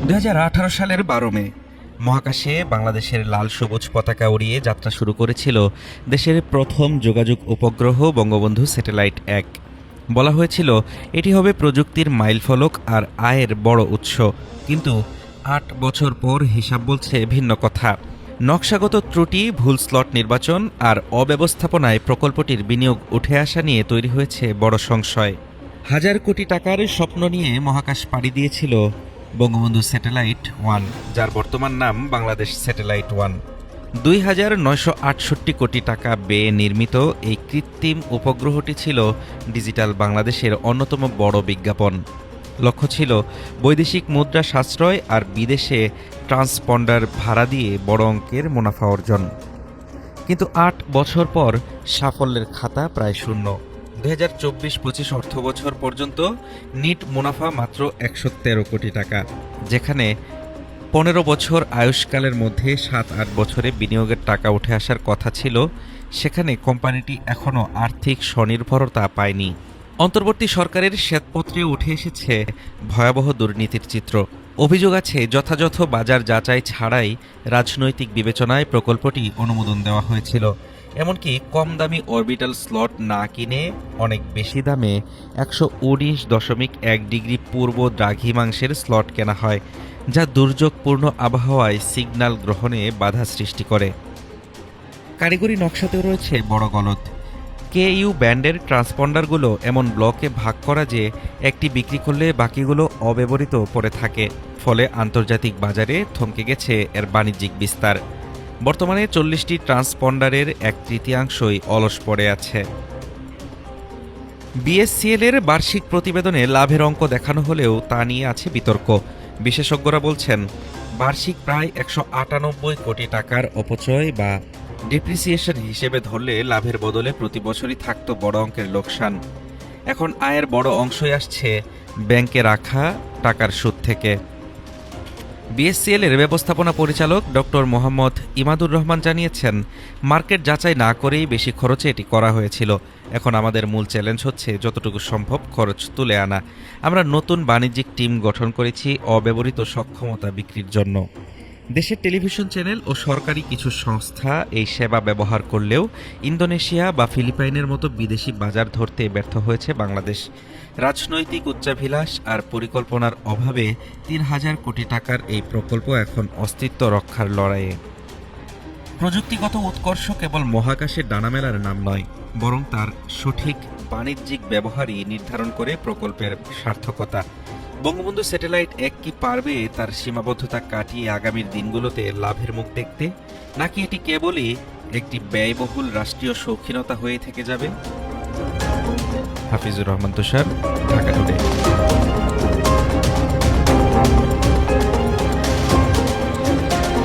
2018 সালের 12 মে মহাকাশে বাংলাদেশের লাল সবুজ পতাকা উড়িয়ে যাত্রা শুরু করেছিল দেশের প্রথম যোগাযোগ উপগ্রহ বঙ্গবন্ধু স্যাটেলাইট 1। বলা হয়েছিল এটি হবে প্রযুক্তির মাইলফলক আর আয়ের বড় উৎস, কিন্তু 8 বছর পর হিসাব বলছে ভিন্ন কথা। নকশাগত ত্রুটি, ভুল স্লট নির্বাচন আর অব্যবস্থাপনায় প্রকল্পটির বিনিয়োগ উঠে আসা নিয়ে তৈরি হয়েছে বড় সংশয়। হাজার কোটি টাকার স্বপ্ন নিয়ে মহাকাশ পাড়ি দিয়েছিল বঙ্গবন্ধু স্যাটেলাইট 1, যার বর্তমান নাম বাংলাদেশ স্যাটেলাইট 1। 2,968 কোটি টাকা ব্যয়ে নির্মিত এই কৃত্রিম উপগ্রহটি ছিল ডিজিটাল বাংলাদেশের অন্যতম বড় বিজ্ঞাপন। লক্ষ্য ছিল বৈদেশিক মুদ্রা সাশ্রয় আর বিদেশে ট্রান্সপন্ডার ভাড়া দিয়ে বড় অঙ্কের মুনাফা অর্জন। কিন্তু 8 বছর পর সাফল্যের খাতা প্রায় শূন্য। 2024-25 অর্থবছর পর্যন্ত নিট মুনাফা মাত্র 113 কোটি টাকা, যেখানে 15 বছর আয়ুষ্কালের মধ্যে 7-8 বছরে বিনিয়োগের টাকা উঠে আসার কথা ছিল। সেখানে কোম্পানিটি এখনও আর্থিক স্বনির্ভরতা পায়নি। অন্তর্বর্তী সরকারের শ্বেতপত্রে উঠে এসেছে ভয়াবহ দুর্নীতির চিত্র। অভিযোগ আছে যথাযথ বাজার যাচাই ছাড়াই রাজনৈতিক বিবেচনায় প্রকল্পটি অনুমোদন দেওয়া হয়েছিল। এমনকি কম দামি অরবিটাল স্লট না কিনে অনেক বেশি দামে 119.1 ডিগ্রি পূর্ব দ্রাঘিমাংশের স্লট কেনা হয়, যা দুর্যোগপূর্ণ আবহাওয়ায় সিগন্যাল গ্রহণে বাধা সৃষ্টি করে। কারিগরি নকশাতেও রয়েছে বড় গলদ। কেইউ ব্যান্ডের ট্রান্সপন্ডারগুলো এমন ব্লকে ভাগ করা যে একটি বিক্রি করলে বাকিগুলো অব্যবহৃত পড়ে থাকে, ফলে আন্তর্জাতিক বাজারে থমকে গেছে এর বাণিজ্যিক বিস্তার। বর্তমানে 40টি ট্রান্সপন্ডারের 1/3 অলস পড়ে আছে। বিএসসিএল এর বার্ষিক প্রতিবেদনে লাভের অঙ্ক দেখানো হলেও তা নিয়ে আছে বিতর্ক। বিশেষজ্ঞরা বলছেন বার্ষিক প্রায় 198 কোটি টাকার অপচয় বা ডিপ্রিসিয়েশন হিসেবে ধরলে লাভের বদলে প্রতি বছরই থাকত বড় অঙ্কের লোকসান। এখন আয়ের বড় অংশই আসছে ব্যাংকে রাখা টাকার সুদ থেকে। বিএসসিএল এর ব্যবস্থাপনা পরিচালক ডক্টর মোহাম্মদ ইমাদুর রহমান জানিয়েছেন, মার্কেট যাচাই না করেই বেশি খরচে এটি করা হয়েছিল। এখন আমাদের মূল চ্যালেঞ্জ হচ্ছে যতটুকু সম্ভব খরচ তুলে আনা। আমরা নতুন বাণিজ্যিক টিম গঠন করেছি অব্যবহৃত সক্ষমতা বিক্রির জন্য। দেশের টেলিভিশন চ্যানেল ও সরকারি কিছু সংস্থা এই সেবা ব্যবহার করলেও ইন্দোনেশিয়া বা ফিলিপাইনের মতো বিদেশি বাজার ধরতে ব্যর্থ হয়েছে বাংলাদেশ। রাজনৈতিক উচ্চাভিলাষ আর পরিকল্পনার অভাবে 3,000 কোটি টাকার এই প্রকল্প এখন অস্তিত্ব রক্ষার লড়াইয়ে। প্রযুক্তিগত উৎকর্ষ কেবল মহাকাশে ডানা মেলার নাম নয়, বরং তার সঠিক বাণিজ্যিক ব্যবহারই নির্ধারণ করে প্রকল্পের সার্থকতা। বঙ্গবন্ধু স্যাটেলাইট 1 কি পারবে তার সীমাবদ্ধতা কাটিয়ে আগামীর দিনগুলোতে লাভের মুখ দেখতে, নাকি এটি কেবলই একটি ব্যয়বহুল রাষ্ট্রীয় শৌখিনতা হয়ে থেকে যাবে? হাফিজুর রহমান তুষার, ঢাকা টুডে।